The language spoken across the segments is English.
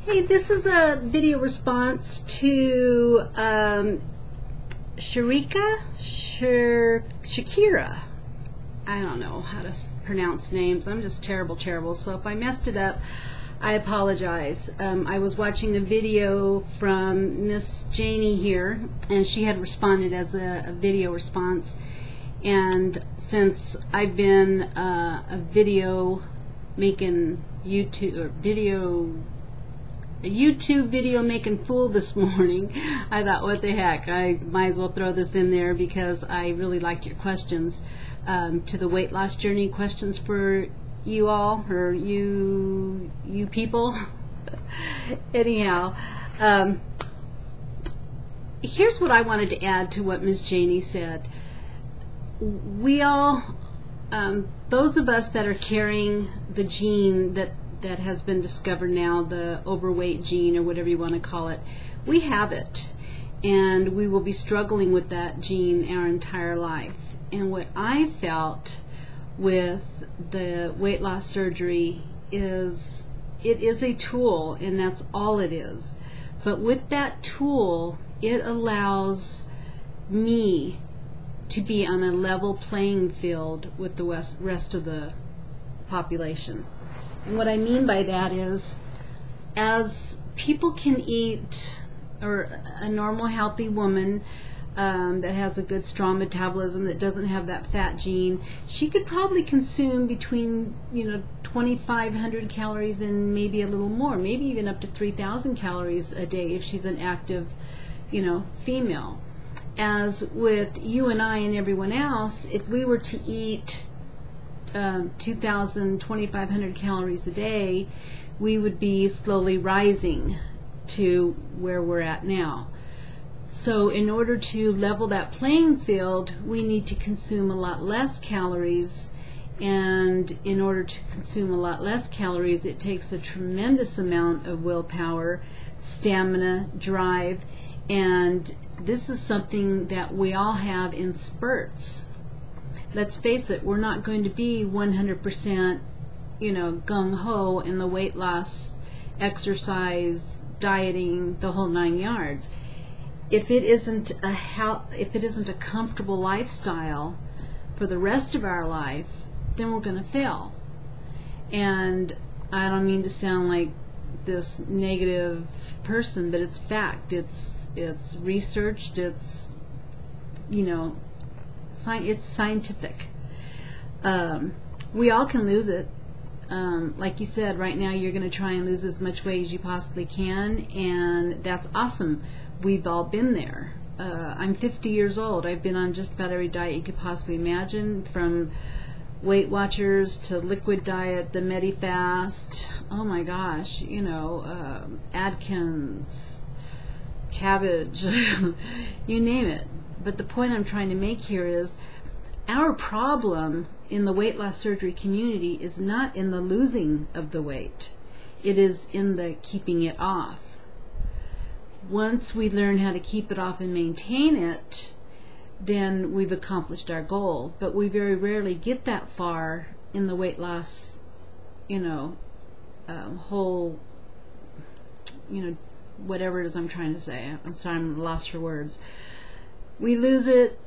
Hey, this is a video response to Shirkira. I don't know how to pronounce names. I'm just terrible. So if I messed it up, I apologize. I was watching a video from Miss Janie here, and she had responded as a video response. And since I've been a YouTube video making fool this morning, I thought, what the heck, I might as well throw this in there because I really liked your questions to the weight loss journey questions for you all, or you people. Anyhow, here's what I wanted to add to what Ms. Janie said. We all, those of us that are carrying the gene that has been discovered now, the overweight gene or whatever you want to call it, we have it, and we will be struggling with that gene our entire life. And what I felt with the weight loss surgery is it is a tool, and that's all it is. But with that tool, it allows me to be on a level playing field with the rest of the population. And what I mean by that is, as people can eat, or a normal healthy woman that has a good strong metabolism, that doesn't have that fat gene, she could probably consume between 2,500 calories and maybe a little more, maybe even up to 3,000 calories a day if she's an active female. As with you and I and everyone else, if we were to eat 2,000, 2,500 calories a day, we would be slowly rising to where we're at now. So in order to level that playing field, we need to consume a lot less calories, and in order to consume a lot less calories, it takes a tremendous amount of willpower, stamina, drive, and this is something that we all have in spurts. Let's face it, we're not going to be 100% gung-ho in the weight loss, exercise, dieting, the whole 9 yards. If it isn't a comfortable lifestyle for the rest of our life, then we're going to fail. And I don't mean to sound like this negative person, but it's fact. It's researched. It's it's scientific. We all can lose it. Like you said, right now you're going to try and lose as much weight as you possibly can, and that's awesome. We've all been there. I'm 50 years old. I've been on just about every diet you could possibly imagine, from Weight Watchers to liquid diet, the MediFast, oh my gosh, Atkins, cabbage, you name it. But the point I'm trying to make here is, our problem in the weight loss surgery community is not in the losing of the weight. It is in the keeping it off. Once we learn how to keep it off and maintain it, then we've accomplished our goal. But we very rarely get that far in the weight loss, whole, whatever it is I'm trying to say. I'm sorry, I'm lost for words. We lose it,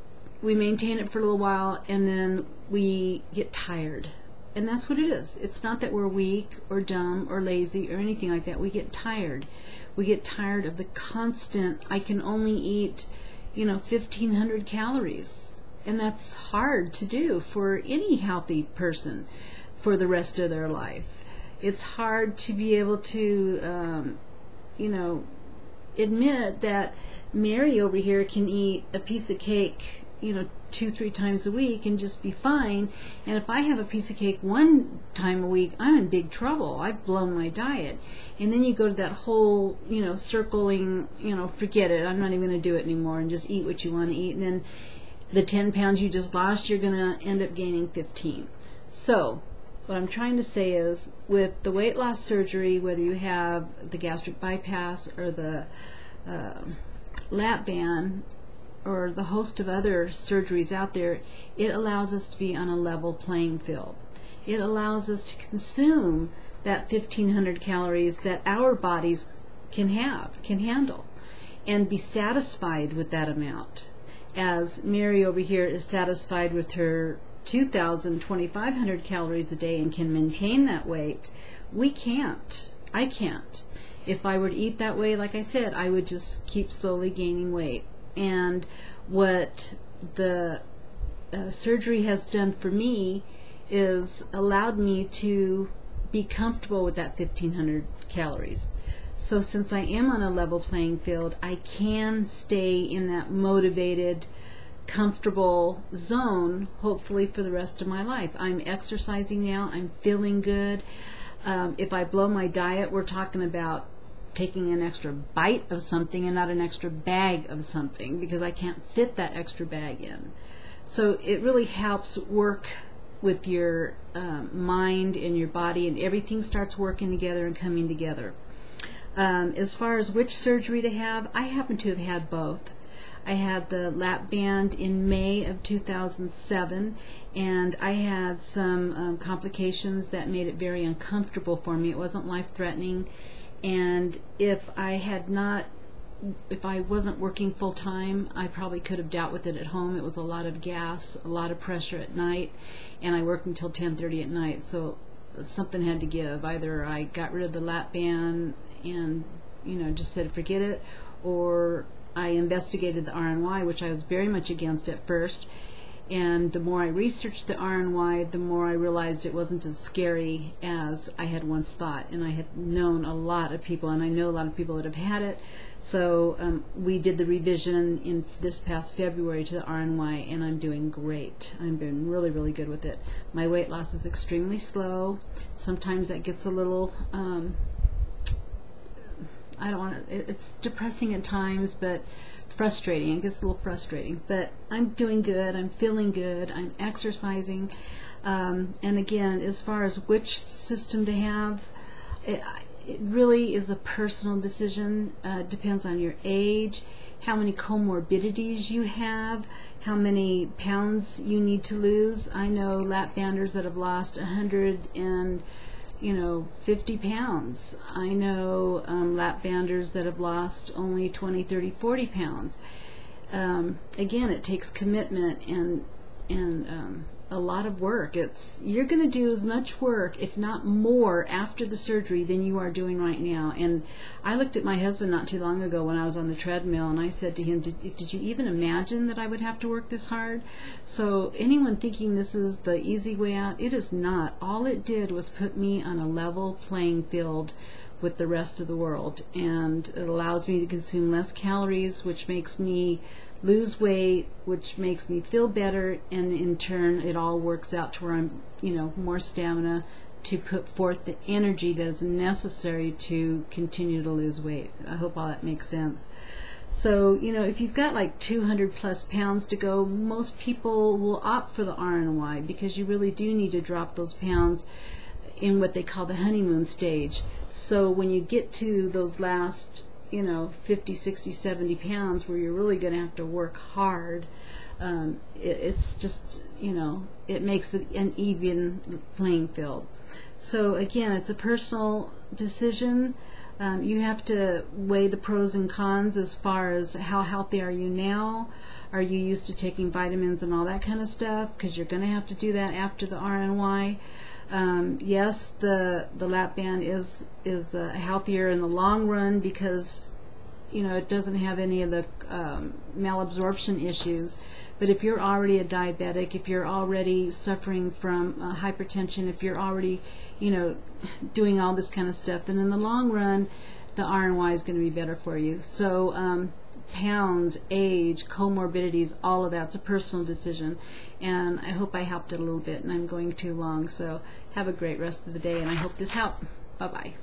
we maintain it for a little while, and then we get tired. And that's what it is. It's not that we're weak or dumb or lazy or anything like that. We get tired. We get tired of the constant, I can only eat 1,500 calories. And that's hard to do for any healthy person for the rest of their life. It's hard to be able to, admit that Mary over here can eat a piece of cake, 2-3 times a week and just be fine. And if I have a piece of cake 1 time a week, I'm in big trouble. I've blown my diet. And then you go to that whole, circling, forget it, I'm not even going to do it anymore, and just eat what you want to eat. And then the 10 pounds you just lost, you're going to end up gaining 15. So what I'm trying to say is, with the weight loss surgery, whether you have the gastric bypass or the lap band or the host of other surgeries out there, it allows us to be on a level playing field. it allows us to consume that 1,500 calories that our bodies can handle, and be satisfied with that amount. As Mary over here is satisfied with her 2,000, 2,500 calories a day and can maintain that weight, we can't. I can't. If I were to eat that way, like I said, I would just keep slowly gaining weight. And what the surgery has done for me is allowed me to be comfortable with that 1,500 calories. So since I am on a level playing field, I can stay in that motivated, comfortable zone, hopefully for the rest of my life. I'm exercising now. I'm feeling good. If I blow my diet, we're talking about taking an extra bite of something and not an extra bag of something, because I can't fit that extra bag in. So it really helps work with your mind and your body, and everything starts working together and coming together. As far as which surgery to have, I happen to have had both. I had the lap band in May of 2007, and I had some complications that made it very uncomfortable for me. It wasn't life-threatening, and if I wasn't working full-time, I probably could have dealt with it at home. It was a lot of gas, a lot of pressure at night, and I worked until 10:30 at night, so something had to give. Either I got rid of the lap band and just said forget it, or I investigated the RNY, which I was very much against at first, and the more I researched the RNY, the more I realized it wasn't as scary as I had once thought. And I had known a lot of people, and I know a lot of people that have had it. So we did the revision in this past February to the RNY, and I'm doing great. I'm doing really, really good with it. My weight loss is extremely slow. Sometimes that gets a little it's depressing at times, but frustrating. It gets a little frustrating, but I'm doing good. I'm feeling good. I'm exercising. And again, as far as which system to have, it really is a personal decision. It depends on your age, how many comorbidities you have, how many pounds you need to lose. I know lap banders that have lost 50 pounds. I know lap banders that have lost only 20, 30, 40 pounds. Again, it takes commitment and a lot of work. You're going to do as much work, if not more, after the surgery than you are doing right now. And I looked at my husband not too long ago when I was on the treadmill, and I said to him, did you even imagine that I would have to work this hard? So anyone thinking this is the easy way out, it is not. All it did was put me on a level playing field with the rest of the world, and it allows me to consume less calories, which makes me lose weight, which makes me feel better, and in turn it all works out to where I'm more stamina to put forth the energy that is necessary to continue to lose weight. I hope all that makes sense. So if you've got like 200 plus pounds to go, most people will opt for the RNY, because you really do need to drop those pounds in what they call the honeymoon stage. So when you get to those last 50, 60, 70 pounds where you're really going to have to work hard, it's just, it makes it an even playing field. So again, it's a personal decision. You have to weigh the pros and cons as far as how healthy are you now. Are you used to taking vitamins and all that kind of stuff? Because you're going to have to do that after the RNY. Yes, the lap band is healthier in the long run, because it doesn't have any of the malabsorption issues. But if you're already a diabetic, if you're already suffering from hypertension, if you're already doing all this kind of stuff, then in the long run the RNY is going to be better for you. So pounds, age, comorbidities, all of that's a personal decision, and I hope I helped it a little bit, and I'm going too long, so have a great rest of the day, and I hope this helped. Bye-bye.